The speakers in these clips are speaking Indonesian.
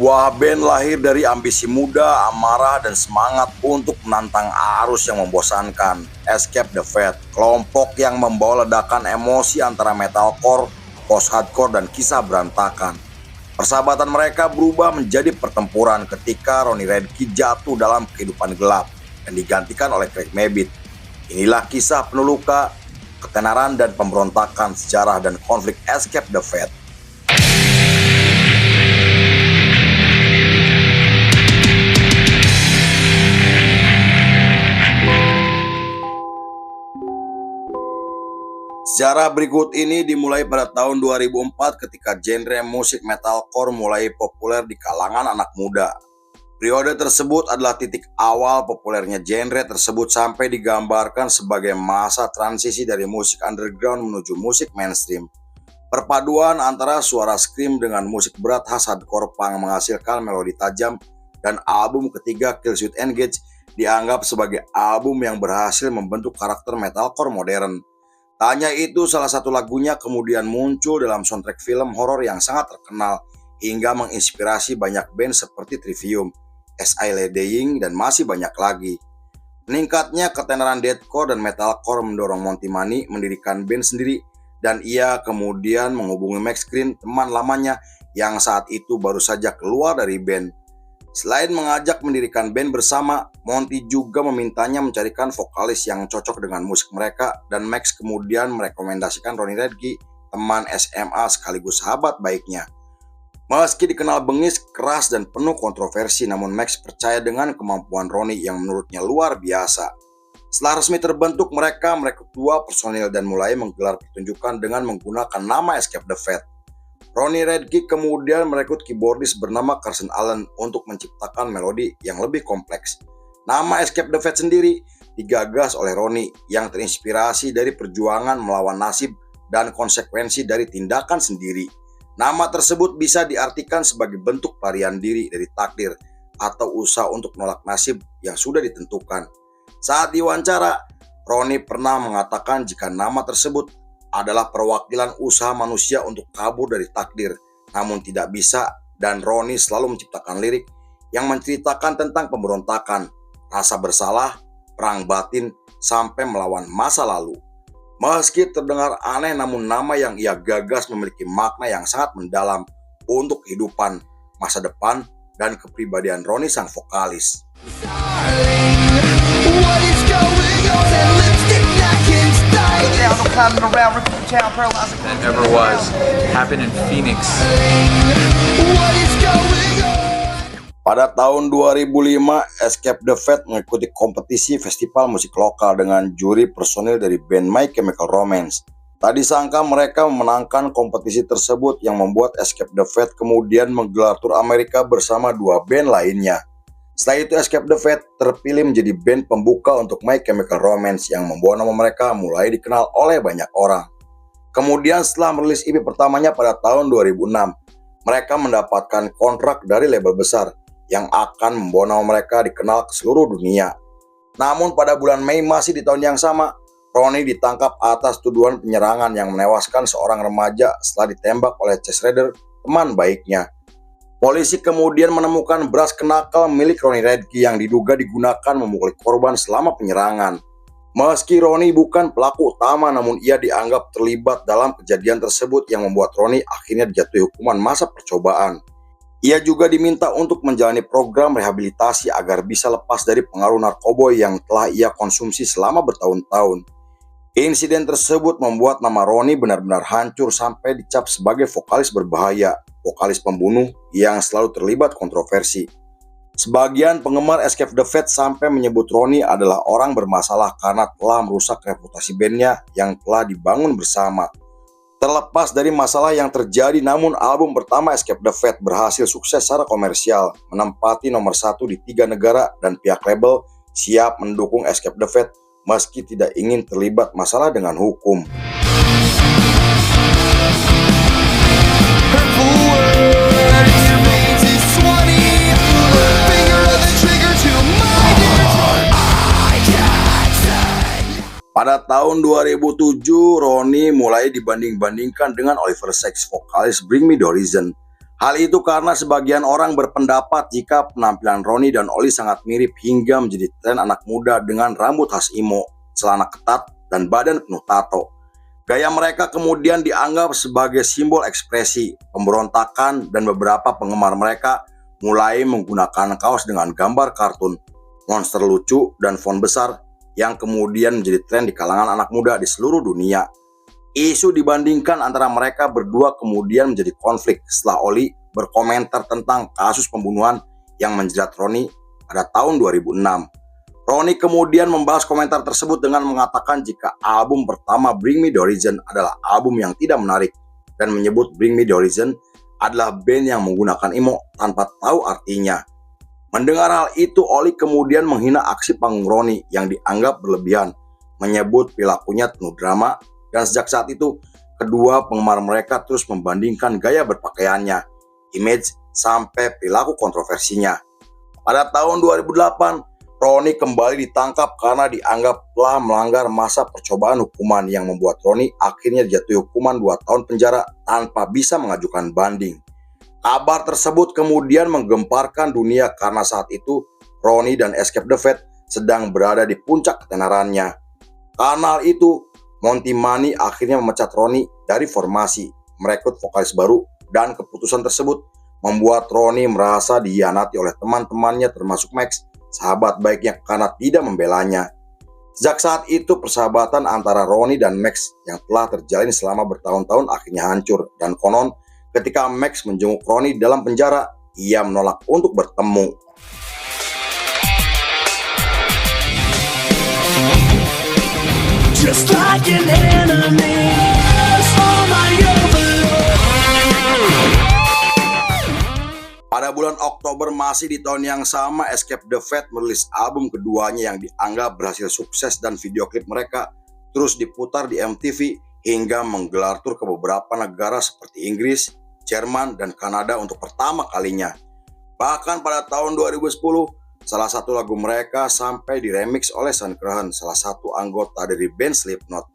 Sebuah band lahir dari ambisi muda, amarah, dan semangat untuk menantang arus yang membosankan. Escape the Fate, kelompok yang membawa ledakan emosi antara metalcore, post-hardcore, dan kisah berantakan. Persahabatan mereka berubah menjadi pertempuran ketika Ronnie Radke jatuh dalam kehidupan gelap dan digantikan oleh Craig Mabbitt. Inilah kisah penuh luka, ketenaran, dan pemberontakan sejarah dan konflik Escape the Fate. Sejarah berikut ini dimulai pada tahun 2004 ketika genre musik metalcore mulai populer di kalangan anak muda. Periode tersebut adalah titik awal populernya genre tersebut sampai digambarkan sebagai masa transisi dari musik underground menuju musik mainstream. Perpaduan antara suara scream dengan musik berat khas hardcore punk menghasilkan melodi tajam, dan album ketiga Killswitch Engage dianggap sebagai album yang berhasil membentuk karakter metalcore modern. Tak hanya itu, salah satu lagunya kemudian muncul dalam soundtrack film horor yang sangat terkenal hingga menginspirasi banyak band seperti Trivium, S.I. Dying, dan masih banyak lagi. Meningkatnya ketenaran deathcore dan metalcore mendorong Monty Money mendirikan band sendiri, dan ia kemudian menghubungi Max Green, teman lamanya yang saat itu baru saja keluar dari band. Selain mengajak mendirikan band bersama, Monty juga memintanya mencarikan vokalis yang cocok dengan musik mereka, dan Max kemudian merekomendasikan Ronnie Radke, teman SMA sekaligus sahabat baiknya. Meski dikenal bengis, keras, dan penuh kontroversi, namun Max percaya dengan kemampuan Ronnie yang menurutnya luar biasa. Setelah resmi terbentuk, mereka merekrut 2 personil dan mulai menggelar pertunjukan dengan menggunakan nama Escape the Fate. Ronnie Radke kemudian merekrut keyboardis bernama Carson Allen untuk menciptakan melodi yang lebih kompleks. Nama Escape the Fate sendiri digagas oleh Ronnie yang terinspirasi dari perjuangan melawan nasib dan konsekuensi dari tindakan sendiri. Nama tersebut bisa diartikan sebagai bentuk pelarian diri dari takdir atau usaha untuk menolak nasib yang sudah ditentukan. Saat diwawancara, Ronnie pernah mengatakan jika nama tersebut adalah perwakilan usaha manusia untuk kabur dari takdir, namun tidak bisa, dan Ronnie selalu menciptakan lirik yang menceritakan tentang pemberontakan, rasa bersalah, perang batin, sampai melawan masa lalu. Meski terdengar aneh, namun nama yang ia gagas memiliki makna yang sangat mendalam untuk kehidupan, masa depan, dan kepribadian Ronnie sang vokalis. Than ever was. Happened in Phoenix. Pada tahun 2005, Escape the Fate mengikuti kompetisi festival musik lokal dengan juri personil dari band My Chemical Romance. Tak disangka mereka memenangkan kompetisi tersebut yang membuat Escape the Fate kemudian menggelar tur Amerika bersama 2 band lainnya. Setelah itu, Escape the Fate terpilih menjadi band pembuka untuk My Chemical Romance yang membawa nama mereka mulai dikenal oleh banyak orang. Kemudian setelah merilis EP pertamanya pada tahun 2006, mereka mendapatkan kontrak dari label besar yang akan membawa nama mereka dikenal ke seluruh dunia. Namun pada bulan Mei masih di tahun yang sama, Ronnie ditangkap atas tuduhan penyerangan yang menewaskan seorang remaja setelah ditembak oleh Chase Rader, teman baiknya. Polisi kemudian menemukan beras kenakal milik Ronnie Radke yang diduga digunakan memukuli korban selama penyerangan. Meski Ronnie bukan pelaku utama, namun ia dianggap terlibat dalam kejadian tersebut yang membuat Ronnie akhirnya dijatuhi hukuman masa percobaan. Ia juga diminta untuk menjalani program rehabilitasi agar bisa lepas dari pengaruh narkoba yang telah ia konsumsi selama bertahun-tahun. Insiden tersebut membuat nama Ronnie benar-benar hancur sampai dicap sebagai vokalis berbahaya, vokalis pembunuh yang selalu terlibat kontroversi. Sebagian penggemar Escape the Fate sampai menyebut Ronnie adalah orang bermasalah karena telah merusak reputasi bandnya yang telah dibangun bersama. Terlepas dari masalah yang terjadi, namun album pertama Escape the Fate berhasil sukses secara komersial, menempati nomor 1 di 3 negara, dan pihak label siap mendukung Escape the Fate meski tidak ingin terlibat masalah dengan hukum. Pada tahun 2007, Ronnie mulai dibanding-bandingkan dengan Oliver Sykes, vokalis Bring Me The Horizon. Hal itu karena sebagian orang berpendapat jika penampilan Ronnie dan Oli sangat mirip hingga menjadi tren anak muda dengan rambut khas emo, celana ketat, dan badan penuh tato. Gaya mereka kemudian dianggap sebagai simbol ekspresi, pemberontakan, dan beberapa penggemar mereka mulai menggunakan kaos dengan gambar kartun, monster lucu, dan font besar yang kemudian menjadi tren di kalangan anak muda di seluruh dunia. Isu dibandingkan antara mereka berdua kemudian menjadi konflik setelah Oli berkomentar tentang kasus pembunuhan yang menjerat Ronnie pada tahun 2006. Ronnie kemudian membalas komentar tersebut dengan mengatakan jika album pertama Bring Me The Horizon adalah album yang tidak menarik dan menyebut Bring Me The Horizon adalah band yang menggunakan emo tanpa tahu artinya. Mendengar hal itu, Oli kemudian menghina aksi panggung Ronnie yang dianggap berlebihan, menyebut perilakunya penuh drama. Dan sejak saat itu, kedua penggemar mereka terus membandingkan gaya berpakaiannya, image, sampai perilaku kontroversinya. Pada tahun 2008, Ronnie kembali ditangkap karena dianggap telah melanggar masa percobaan hukuman yang membuat Ronnie akhirnya dijatuhi hukuman 2 tahun penjara tanpa bisa mengajukan banding. Kabar tersebut kemudian menggemparkan dunia karena saat itu Ronnie dan Escape the Fate sedang berada di puncak ketenarannya. Karena hal itu, Monty Money akhirnya memecat Ronnie dari formasi, merekrut vokalis baru, dan keputusan tersebut membuat Ronnie merasa dihianati oleh teman-temannya termasuk Max, sahabat baiknya, karena tidak membelanya. Sejak saat itu persahabatan antara Ronnie dan Max yang telah terjalin selama bertahun-tahun akhirnya hancur, dan konon ketika Max menjenguk Ronnie dalam penjara, ia menolak untuk bertemu. Just like an enemy, pada bulan Oktober masih di tahun yang sama, Escape the Fate merilis album keduanya yang dianggap berhasil sukses dan video klip mereka terus diputar di MTV hingga menggelar tur ke beberapa negara seperti Inggris, Jerman, dan Kanada untuk pertama kalinya. Bahkan pada tahun 2010, salah satu lagu mereka sampai diremix oleh Sean Crahan, salah satu anggota dari band Slipknot.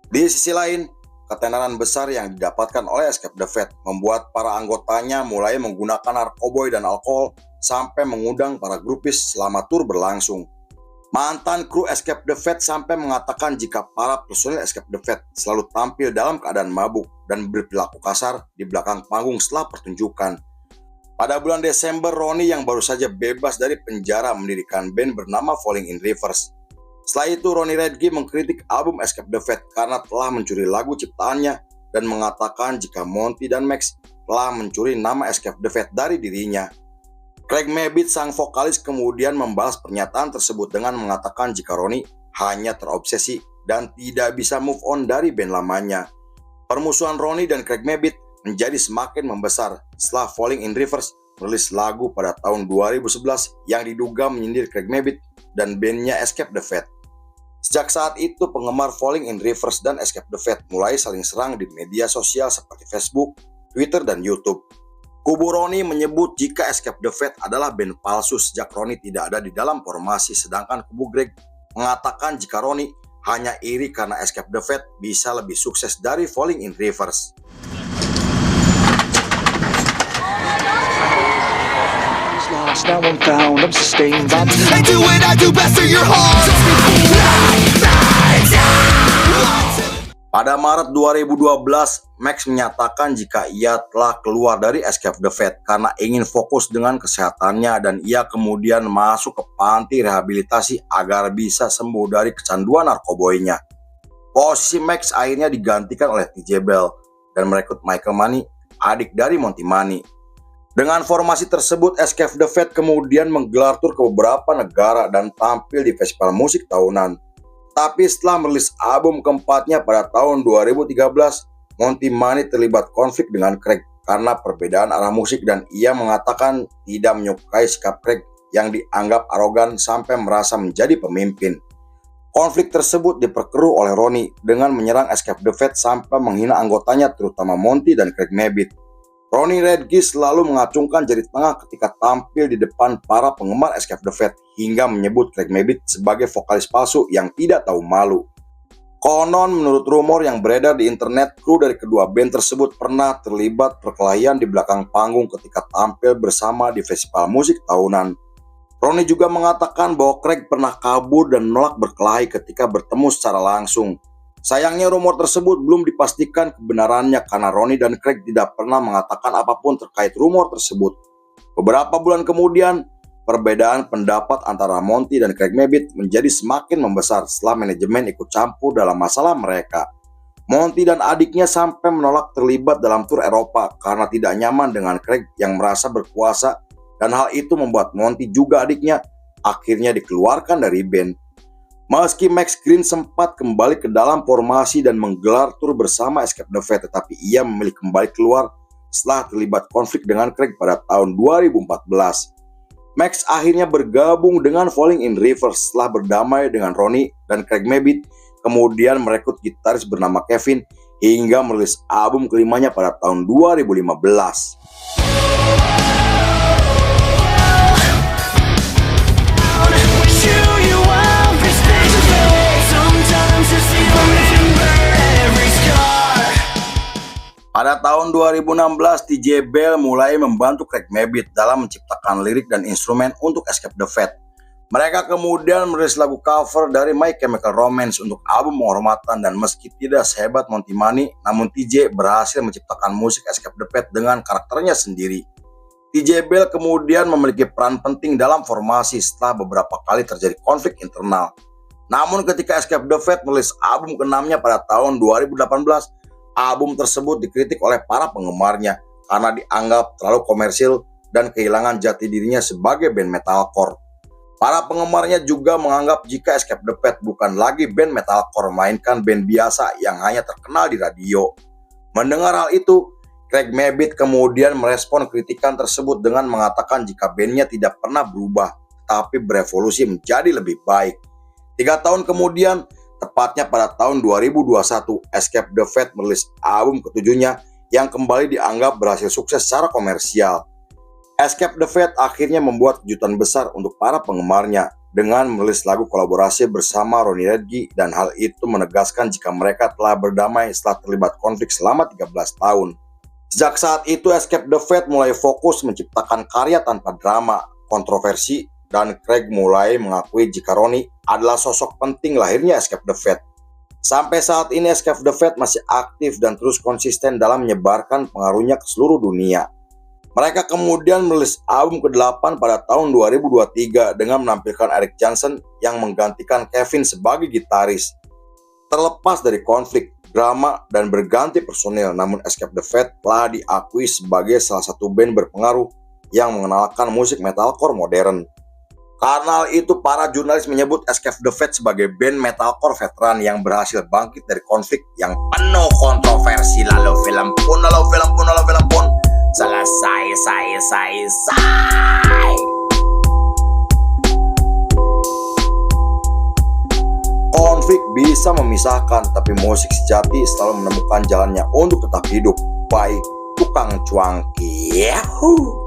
Di sisi lain, ketenaran besar yang didapatkan oleh Escape the Fate membuat para anggotanya mulai menggunakan narkoboy dan alkohol sampai mengundang para grupis selama tur berlangsung. Mantan kru Escape the Fate sampai mengatakan jika para personil Escape the Fate selalu tampil dalam keadaan mabuk dan berperilaku kasar di belakang panggung setelah pertunjukan. Pada bulan Desember, Ronnie yang baru saja bebas dari penjara mendirikan band bernama Falling in Reverse. Setelah itu, Ronnie Radke mengkritik album Escape the Fate karena telah mencuri lagu ciptaannya dan mengatakan jika Monty dan Max telah mencuri nama Escape the Fate dari dirinya. Craig Mabbitt, sang vokalis, kemudian membalas pernyataan tersebut dengan mengatakan jika Ronnie hanya terobsesi dan tidak bisa move on dari band lamanya. Permusuhan Ronnie dan Craig Mabbitt menjadi semakin membesar setelah Falling in Reverse merilis lagu pada tahun 2011 yang diduga menyindir Craig Mabbitt dan bandnya Escape the Fate. Sejak saat itu, penggemar Falling in Reverse dan Escape the Fate mulai saling serang di media sosial seperti Facebook, Twitter, dan YouTube. Kubu Ronnie menyebut jika Escape the Fate adalah band palsu sejak Ronnie tidak ada di dalam formasi, sedangkan kubu Greg mengatakan jika Ronnie hanya iri karena Escape the Fate bisa lebih sukses dari Falling in Reverse. Now I'm found, I'm sustained by the I do what I do best for your heart. Pada Maret 2012, Max menyatakan jika ia telah keluar dari Escape the Fate karena ingin fokus dengan kesehatannya dan ia kemudian masuk ke panti rehabilitasi agar bisa sembuh dari kecanduan narkoboynya. Posisi Max akhirnya digantikan oleh TJ Bell dan merekrut Michael Money, adik dari Monty Money. Dengan formasi tersebut, Escape the Fate kemudian menggelar tur ke beberapa negara dan tampil di festival musik tahunan. Tapi setelah merilis album keempatnya pada tahun 2013, Monty Money terlibat konflik dengan Craig karena perbedaan arah musik dan ia mengatakan tidak menyukai sikap Craig yang dianggap arogan sampai merasa menjadi pemimpin. Konflik tersebut diperkeruh oleh Ronnie dengan menyerang Escape the Fate sampai menghina anggotanya terutama Monty dan Craig Mabbitt. Ronnie Radke selalu mengacungkan jari tengah ketika tampil di depan para penggemar Escape the Fate hingga menyebut Craig Mabbitt sebagai vokalis palsu yang tidak tahu malu. Konon menurut rumor yang beredar di internet, kru dari kedua band tersebut pernah terlibat perkelahian di belakang panggung ketika tampil bersama di festival musik tahunan. Ronnie juga mengatakan bahwa Craig pernah kabur dan menolak berkelahi ketika bertemu secara langsung. Sayangnya rumor tersebut belum dipastikan kebenarannya karena Ronnie dan Craig tidak pernah mengatakan apapun terkait rumor tersebut. Beberapa bulan kemudian, perbedaan pendapat antara Monty dan Craig Mabbitt menjadi semakin membesar setelah manajemen ikut campur dalam masalah mereka. Monty dan adiknya sampai menolak terlibat dalam tur Eropa karena tidak nyaman dengan Craig yang merasa berkuasa, dan hal itu membuat Monty juga adiknya akhirnya dikeluarkan dari band. Meski Max Green sempat kembali ke dalam formasi dan menggelar tur bersama Escape the Fate, tetapi ia memilih kembali keluar setelah terlibat konflik dengan Craig pada tahun 2014. Max akhirnya bergabung dengan Falling in Reverse setelah berdamai dengan Ronnie dan Craig Mabbitt, kemudian merekrut gitaris bernama Kevin hingga merilis album kelimanya pada tahun 2015. Pada tahun 2016, TJ Bell mulai membantu Craig Mabbitt dalam menciptakan lirik dan instrumen untuk Escape the Fate. Mereka kemudian merilis lagu cover dari My Chemical Romance untuk album penghormatan, dan meski tidak sehebat Monty Money, namun TJ berhasil menciptakan musik Escape the Fate dengan karakternya sendiri. TJ Bell kemudian memiliki peran penting dalam formasi setelah beberapa kali terjadi konflik internal. Namun ketika Escape the Fate merilis album ke-6-nya pada tahun 2018, album tersebut dikritik oleh para penggemarnya karena dianggap terlalu komersil dan kehilangan jati dirinya sebagai band metalcore. Para penggemarnya juga menganggap jika Escape the Fate bukan lagi band metalcore, melainkan band biasa yang hanya terkenal di radio. Mendengar hal itu, Craig Mabbitt kemudian merespon kritikan tersebut dengan mengatakan jika bandnya tidak pernah berubah, tapi berevolusi menjadi lebih baik. 3 tahun kemudian, tepatnya pada tahun 2021, Escape the Fate merilis album ke-7-nya yang kembali dianggap berhasil sukses secara komersial. Escape the Fate akhirnya membuat kejutan besar untuk para penggemarnya dengan merilis lagu kolaborasi bersama Ronnie Radke, dan hal itu menegaskan jika mereka telah berdamai setelah terlibat konflik selama 13 tahun. Sejak saat itu, Escape the Fate mulai fokus menciptakan karya tanpa drama, kontroversi, dan Craig mulai mengakui jika Ronnie adalah sosok penting lahirnya Escape the Fate. Sampai saat ini Escape the Fate masih aktif dan terus konsisten dalam menyebarkan pengaruhnya ke seluruh dunia. Mereka kemudian merilis album ke-8 pada tahun 2023 dengan menampilkan Eric Johnson yang menggantikan Kevin sebagai gitaris. Terlepas dari konflik, drama, dan berganti personil, namun Escape the Fate telah diakui sebagai salah satu band berpengaruh yang mengenalkan musik metalcore modern. Karena hal itu, para jurnalis menyebut Escape the Fate sebagai band metalcore veteran yang berhasil bangkit dari konflik yang penuh kontroversi. Lalu film pun selesai. Konflik bisa memisahkan, tapi musik sejati selalu menemukan jalannya untuk tetap hidup. By Tukang Cuangki. Yahoo!